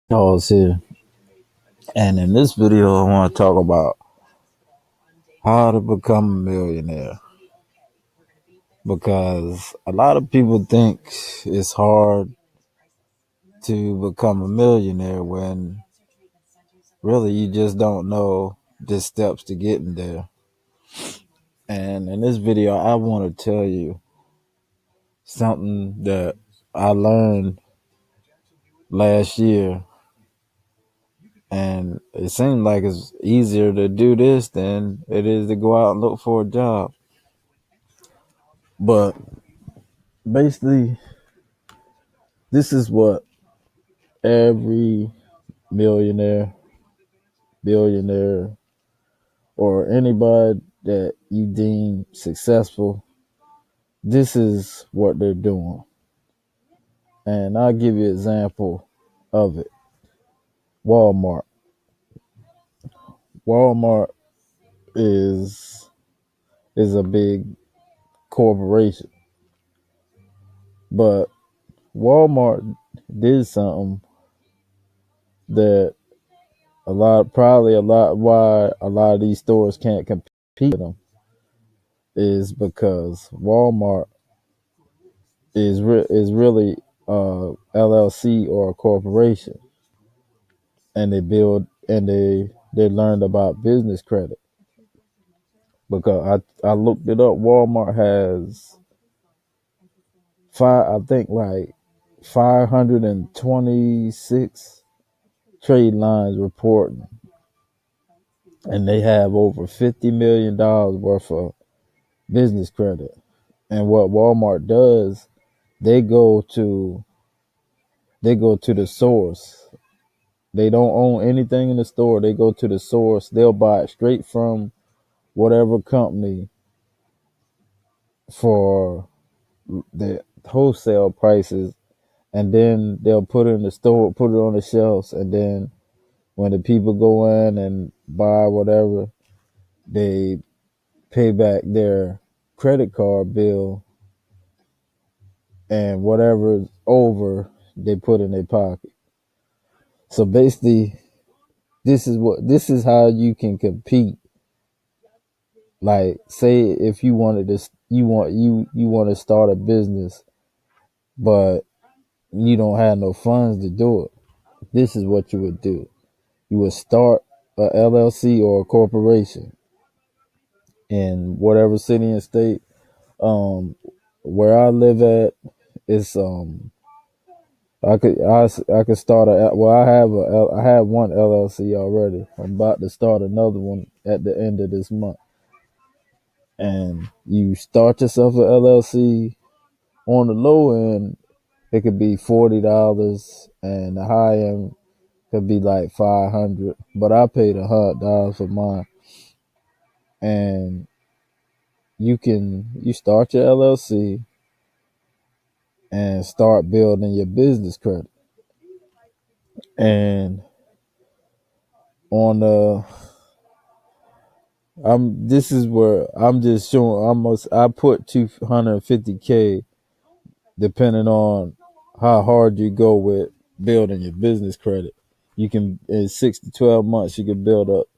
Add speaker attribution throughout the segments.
Speaker 1: Charles here, and in this video, I want to talk about how to become a millionaire because a lot of people think it's hard to become a millionaire when really you just don't know the steps to getting there. And in this video, I want to tell you something that I learned last year, and it seems like it's easier to do this than it is to go out and look for a job. But basically, this is what every millionaire, billionaire, or anybody that you deem successful, this is what they're doing. And I'll give you an example of it. Walmart. Walmart is a big corporation, but Walmart did something that a lot why a lot of these stores can't compete with them is because Walmart is really LLC or a corporation, and they learned about business credit because I looked it up. Walmart has I think like 526 trade lines reporting, and they have over $50 million worth of business credit. And what Walmart does, they go to the source. They don't own anything in the store. They go to the source. They'll buy it straight from whatever company for the wholesale prices, and then they'll put it in the store, put it on the shelves, and then when the people go in and buy whatever, they pay back their credit card bill, and whatever's over, they put in their pocket. So basically, this is how you can compete. Like, say if you wanted to, you want to start a business, but you don't have no funds to do it. This is what you would do. You would start a LLC or a corporation in whatever city and state. Um, where I live at, it's I could start I have one LLC already. I'm about to start another one at the end of this month. And you start yourself an LLC. On the low end, it could be $40, and the high end could be like 500. But I paid $100 for mine. And you start your LLC and start building your business credit. And on the this is where I'm just showing I put 250K depending on how hard you go with building your business credit. You can, in 6 to 12 months, you can build up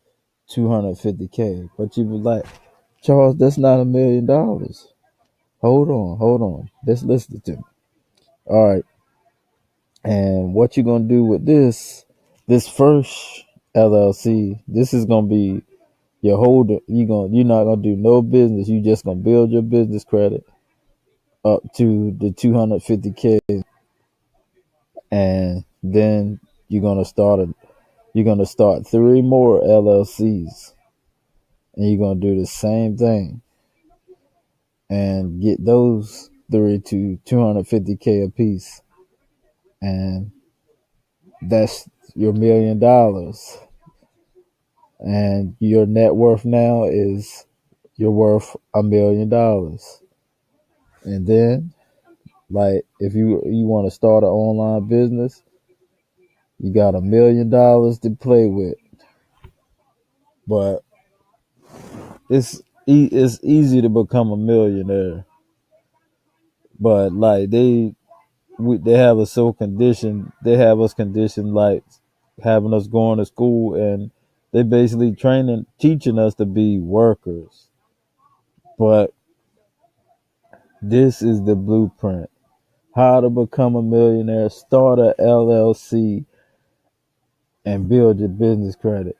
Speaker 1: 250K. But you be like, Charles, that's not $1 million. Hold on. Let's listen to me. All right. And what you're gonna do with this first LLC, this is gonna be your holder. You're not gonna do no business. You just gonna build your business credit up to the 250K, and then you're gonna start three more LLCs, and you're gonna do the same thing and get those three to 250K a piece, and that's your $1 million. And your net worth now is you're worth $1 million. And then, like, if you want to start an online business, you got $1 million to play with. But it's easy to become a millionaire. But like they have us so conditioned. They have us conditioned like having us going to school, and they basically teaching us to be workers. But this is the blueprint: how to become a millionaire. Start a LLC and build your business credit.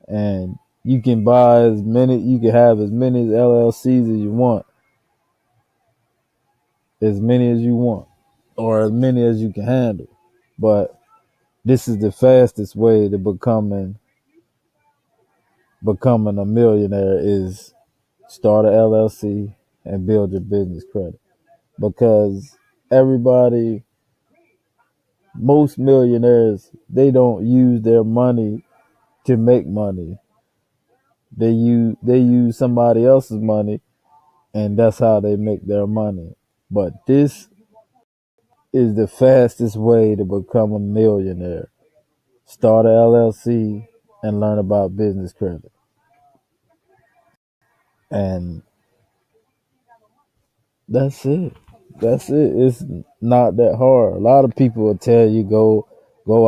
Speaker 1: And you can you can have as many LLCs as you want, as many as you want, or as many as you can handle. But this is the fastest way to becoming a millionaire is start a LLC and build your business credit. Because everybody, most millionaires, they don't use their money to make money. They use somebody else's money, and that's how they make their money. But this is the fastest way to become a millionaire. Start a LLC and learn about business credit. And that's it. That's it. It's not that hard. A lot of people will tell you go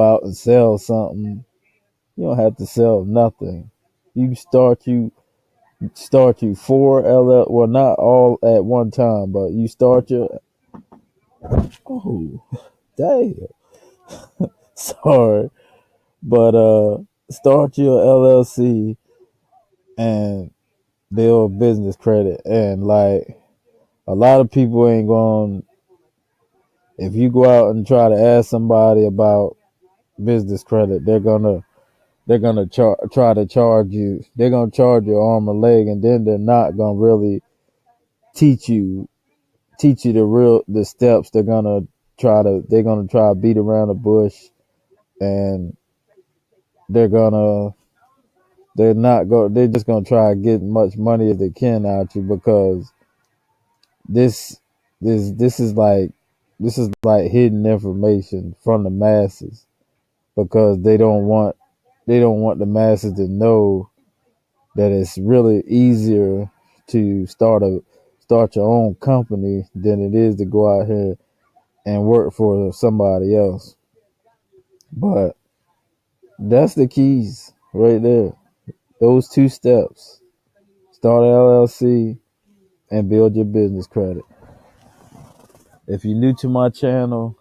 Speaker 1: out and sell something. You don't have to sell nothing. You start you 4 LL, well, not all at one time, but you start your, oh, damn, sorry, but start your LLC and build business credit. And like, a lot of people ain't going, if you go out and try to ask somebody about business credit, try to charge you. They're gonna charge your arm or leg, and then they're not gonna really teach you the steps. They're gonna try to beat around the bush, and they're gonna they're just gonna try to get much money as they can out you, because this this is like hidden information from the masses, because they don't want the masses to know that it's really easier to start your own company than it is to go out here and work for somebody else. But that's the keys right there. Those 2 steps: start an LLC and build your business credit. If you're new to my channel,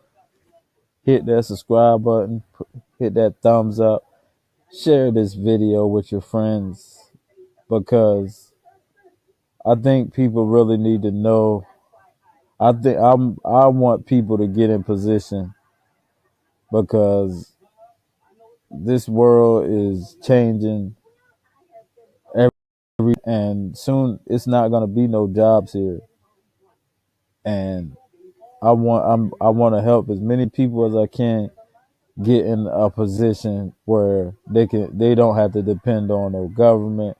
Speaker 1: hit that subscribe button, hit that thumbs up, share this video with your friends, because I think people really need to know. I want people to get in position, because this world is changing and soon it's not going to be no jobs here. And I want to help as many people as I can get in a position where they don't have to depend on no government,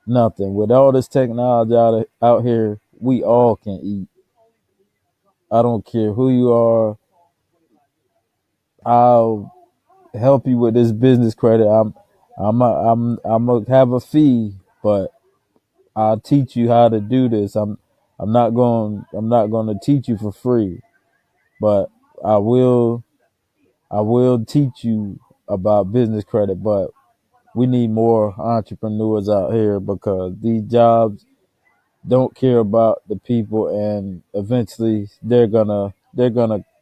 Speaker 1: nothing. With all this technology out here, we all can eat. I don't care who you are. I'll help you with this business credit. I'm gonna have a fee, but I'll teach you how to do this. I'm not going to teach you for free, but I will I will teach you about business credit. But we need more entrepreneurs out here, because these jobs don't care about the people, and eventually they're gonna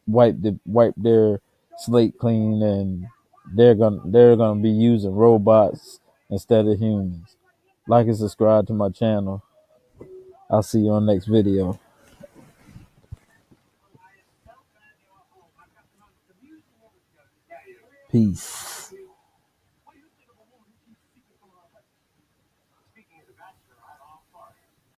Speaker 1: wipe their slate clean, and they're gonna be using robots instead of humans. Like and subscribe to my channel. I'll see you on the next video. Peace.